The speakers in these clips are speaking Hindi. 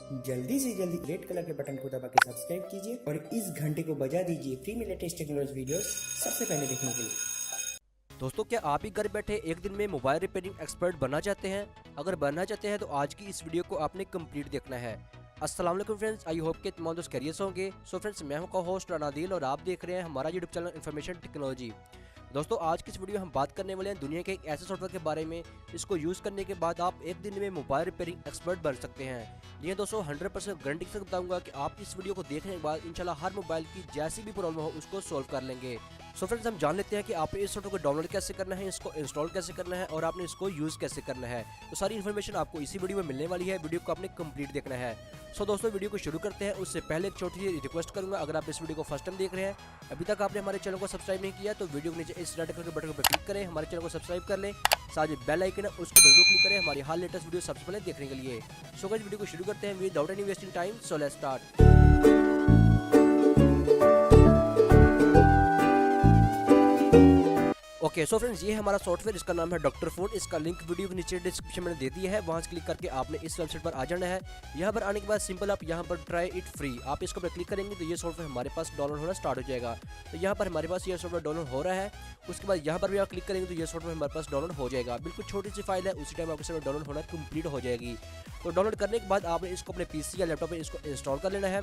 जल्दी से जल्दी रेड कलर के बटन को दबा के सब्सक्राइब कीजिए और इस घंटे को बजा दीजिए फ्री में लेटेस्ट टेक्नोलॉजी वीडियोस सबसे पहले देखने के लिए। दोस्तों, क्या आप ही घर बैठे एक दिन में मोबाइल रिपेयरिंग एक्सपर्ट बनना चाहते हैं? अगर बनना चाहते हैं तो आज की इस वीडियो को आपने कंप्लीट देखना है। अस्सलाम वालेकुम फ्रेंड्स, आई होप के तमाम दोस्त खैरियत से होंगे। सो फ्रेंड्स, मैं हूं होस्ट राना अदील और आप देख रहे हैं हमारा यूट्यूब चैनल इन्फॉर्मेशन टेक्नोलॉजी। दोस्तों, आज की इस वीडियो में हम बात करने वाले हैं दुनिया के एक ऐसे सॉफ्टवेयर के बारे में जिसको यूज़ करने के बाद आप एक दिन में मोबाइल रिपेयरिंग एक्सपर्ट बन सकते हैं। ये दोस्तों 100% गारंटी से बताऊंगा कि आप इस वीडियो को देखने के बाद इंशाल्लाह हर मोबाइल की जैसी भी प्रॉब्लम हो उसको सॉल्व कर लेंगे। सो फ्रेंड्स, हम जान लेते हैं कि आपने इस सॉफ्टवेयर को डाउनलोड कैसे करना है, इसको इंस्टॉल कैसे करना है और आपने इसको यूज़ कैसे करना है। तो सारी इन्फॉर्मेशन आपको इसी वीडियो में मिलने वाली है। वीडियो को आपने कंप्लीट देखना है। सो दोस्तों, वीडियो को शुरू करते हैं। उससे पहले एक छोटी सी रिक्वेस्ट करूंगा, अगर आप इस वीडियो को फर्स्ट टाइम देख रहे हैं, अभी तक आपने हमारे चैनल को सब्सक्राइब नहीं किया तो वीडियो के नीचे इस रेड कलर के बटन पर क्लिक करें, हमारे चैनल को सब्सक्राइब कर लें। साथ ही बेल आइकन है उसको जरूर क्लिक करें हमारी हर लेटेस्ट वीडियो सबसे पहले देखने के लिए। सो गाइस, वीडियो को शुरू करते हैं without any wasting time. So let's start. Okay, so friends, ये है हमारा सॉफ्टवेयर, इसका नाम है Drfone। इसका लिंक वीडियो के नीचे डिस्क्रिप्शन में दे दिया है, वहाँ से क्लिक करके आपने इस वेबसाइट पर आ जाना है। यहाँ पर आने के बाद सिंपल आप यहाँ पर ट्राई इट फ्री आप इसको पर क्लिक करेंगे तो ये सॉफ्टवेयर हमारे पास डाउनलोड होना स्टार्ट हो जाएगा। तो यहाँ पर हमारे पास ये सॉफ्टवेयर डाउनलोड हो रहा है। उसके बाद यहाँ पर भी आप क्लिक करेंगे तो ये सॉफ्टवेयर हमारे पास डाउनलोड हो जाएगा। बिल्कुल छोटी सी फाइल है, उसी टाइम आपके सॉफ्टवेयर डाउनलोड होना कंप्लीट हो जाएगी। तो डाउनलोड करने के बाद आपने इसको अपने पीसी या लैपटॉप में इसको इंस्टॉल कर लेना है।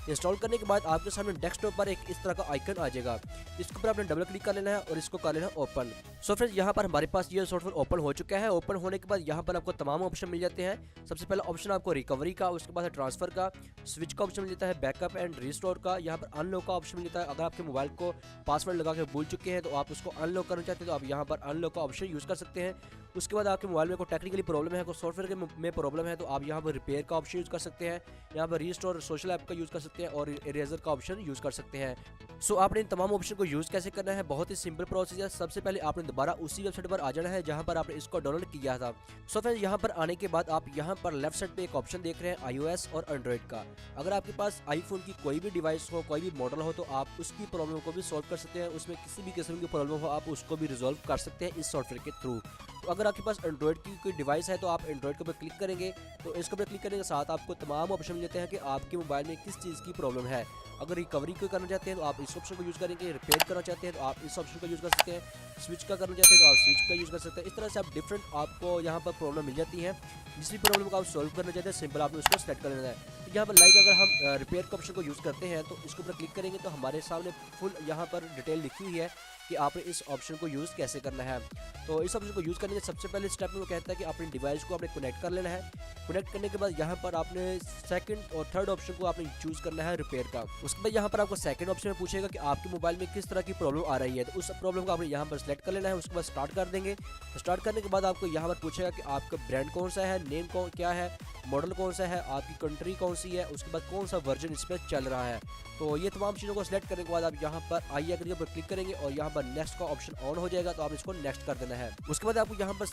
इंस्टॉल करने के बाद आपके सामने डेस्कटॉप पर एक इस तरह का आइकन आ जाएगा, इसके ऊपर आपने डबल क्लिक कर लेना है और इसको कर लेना है ओपन। सो फ्रेंड्स, यहाँ पर हमारे पास ये सॉफ्टवेयर ओपन हो चुका है। ओपन होने के बाद यहाँ पर आपको तमाम ऑप्शन मिल जाते हैं। सबसे पहला ऑप्शन आपको रिकवरी का, उसके बाद है ट्रांसफर का, स्विच का ऑप्शन मिल जाता है, बैकअप एंड रिस्टोर का, यहाँ पर अनलॉक का ऑप्शन मिल जाता है। अगर आपके मोबाइल को पासवर्ड लगा के भूल चुके हैं तो आप उसको अनलॉक करना चाहते हैं तो आप यहाँ पर अनलॉक का ऑप्शन यूज़ कर सकते हैं। उसके बाद आपके मोबाइल में कोई टेक्निकली प्रॉब्लम है, कोई सॉफ्टवेयर में प्रॉब्लम है तो आप यहाँ पर रिपेयर का ऑप्शन यूज़ कर सकते हैं। यहाँ पर रिस्टोर सोशल ऐप का यूज़ कर सकते हैं और इरेजर का ऑप्शन यूज़ कर सकते हैं। सो आपने इन तमाम ऑप्शन को यूज़ कैसे करना है, बहुत ही सिंपल प्रोसेस है। सबसे पहले आपने दोबारा उसी वेबसाइट पर आ जाना है जहाँ पर आपने इसको डाउनलोड किया था। सो फ्रेंड्स, यहाँ पर आने के बाद आप यहाँ पर लेफ्ट साइड पे एक ऑप्शन देख रहे हैं iOS और एंड्रॉइड का। अगर आपके पास आईफोन की कोई भी डिवाइस हो, कोई भी मॉडल हो तो आप उसकी प्रॉब्लम को भी सॉल्व कर सकते हैं। उसमें किसी भी किस्म की प्रॉब्लम हो आप उसको भी रिजॉल्व कर सकते हैं इस सॉफ्टवेयर के थ्रू। तो अगर आपके पास एंड्रॉइड की कोई डिवाइस है तो आप एंड्रॉइड के ऊपर क्लिक करेंगे तो इसके ऊपर क्लिक करने के साथ आपको तमाम ऑप्शन मिल जाते हैं कि आपके मोबाइल में किस चीज़ की प्रॉब्लम है। अगर रिकवरी को करना चाहते हैं तो आप इस ऑप्शन को यूज़ करेंगे, रिपेयर करना चाहते हैं तो आप इस ऑप्शन को यूज़ कर सकते हैं, स्विच का करना चाहते हैं तो आप स्विच का यूज़ कर सकते हैं। इस तरह से आप डिफरेंट आपको यहाँ पर प्रॉब्लम मिल जाती है। जिस भी प्रॉब्लम को आप सॉल्व करना चाहते हैं सिंपल आपने उसको सेलेक्ट कर लेना है। तो यहाँ पर लाइक अगर हम रिपेयर के ऑप्शन को यूज़ करते हैं तो इसके ऊपर क्लिक करेंगे तो हमारे सामने फुल यहाँ पर डिटेल लिखी हुई है कि आपने इस ऑप्शन को यूज़ कैसे करना है। तो इस ऑप्शन को यूज़ करने के सबसे पहले स्टेप में वो कहता है कि अपने डिवाइस को आपने कनेक्ट कर लेना है। कनेक्ट करने के बाद यहाँ पर आपने सेकंड और थर्ड ऑप्शन को आपने चूज़ करना है रिपेयर का। उसके बाद यहाँ पर आपको सेकंड ऑप्शन में पूछेगा कि आपके मोबाइल में किस तरह की प्रॉब्लम आ रही है, तो उस प्रॉब्लम को आपने यहाँ पर सेलेक्ट कर लेना है। उसके बाद स्टार्ट कर देंगे। स्टार्ट करने के बाद आपको यहाँ पर पूछेगा कि आपका ब्रांड कौन सा है, नेम क्या है, मॉडल कौन सा है, आपकी कंट्री कौन सी है, उसके बाद कौन सा वर्जन इस पर चल रहा है। तो ये तमाम चीज़ों को सिलेक्ट करने के बाद आप यहाँ पर आई एग्री पर क्लिक करेंगे और यहाँ पर नेक्स्ट का ऑप्शन ऑन हो जाएगा तो आप इसको नेक्स्ट कर देना है। उसके बाद आपको यहाँ पर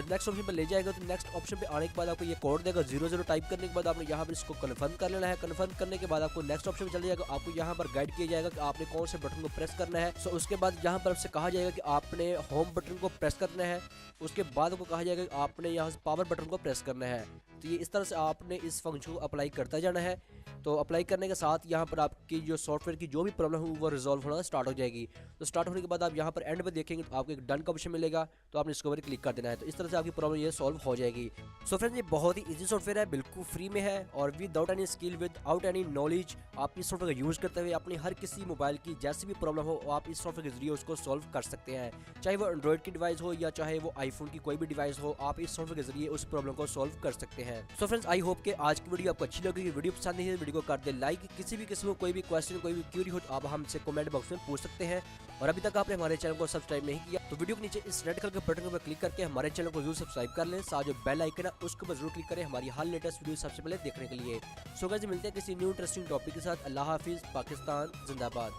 नेक्स्ट ऑप्शन पर ले जाएगा तो नेक्स्ट ऑप्शन पे आने के बाद आपको ये कोड देगा 00 टाइप करने के बाद आपने यहाँ पर इसको कन्फर्म कर लेना है। कन्फर्म करने के बाद आपको नेक्स्ट ऑप्शन चल जाएगा। आपको यहाँ पर गाइड किया जाएगा कि आपने कौन से बटन को प्रेस करना है। सो उसके बाद यहाँ पर आपसे कहा जाएगा कि आपने होम बटन को प्रेस करना है। उसके बाद आपको कहा जाएगा कि आपने यहाँ से पावर बटन को प्रेस करना है। तो ये इस तरह से आपने इस फंक्शन को अप्लाई करता जाना है। तो अप्लाई करने के साथ यहाँ पर आपकी जो सॉफ्टवेयर की जो भी प्रॉब्लम है वो रिजॉल्व होना स्टार्ट हो जाएगी। तो स्टार्ट होने के बाद आप यहाँ पर एंड पे देखेंगे तो आपको एक डन का ऑप्शन मिलेगा तो आपने इसके ऊपर क्लिक कर देना है। तो इस तरह से आपकी प्रॉब्लम ये सॉल्व हो जाएगी। सो फ्रेंड्स, ये बहुत ही इजी सॉफ्टवेयर है, बिल्कुल फ्री में है और without any skill, without any knowledge आप इस सॉफ्टवेयर का यूज़ करते हुए अपनी हर किसी मोबाइल की जैसी भी प्रॉब्लम हो आप इस सॉफ्टवेयर के जरिए उसको सॉल्व कर सकते हैं। चाहे वो एंड्रॉइड की डिवाइस हो या चाहे वो आईफोन की कोई भी डिवाइस हो, आप इस सॉफ्टवेयर के जरिए उस प्रॉब्लम को सॉल्व कर सकते हैं। सो फ्रेंड्स, आई होप कि आज की वीडियो आपको अच्छी लगेगी। वीडियो पसंद नहीं है वीडियो को कर दे लाइक। किसी भी किस्म कोई भी क्वेश्चन, कोई भी क्यूरी हो आप हमसे कमेंट बॉक्स में पूछ सकते हैं। और अभी तक आपने हमारे चैनल को सब्सक्राइब नहीं किया तो वीडियो के नीचे इस रेड कलर के बटन पर क्लिक करके हमारे चैनल को जरूर सब्सक्राइब कर लें। साथ जो बेल आइकन है उसको पर जरूर क्लिक करें हमारी हर लेटेस्ट वीडियो सबसे पहले देखने के लिए। सो गाइस, मिलते हैं किसी न्यू इंटरेस्टिंग टॉपिक के साथ। अल्लाह हाफिज़, पाकिस्तान जिंदाबाद।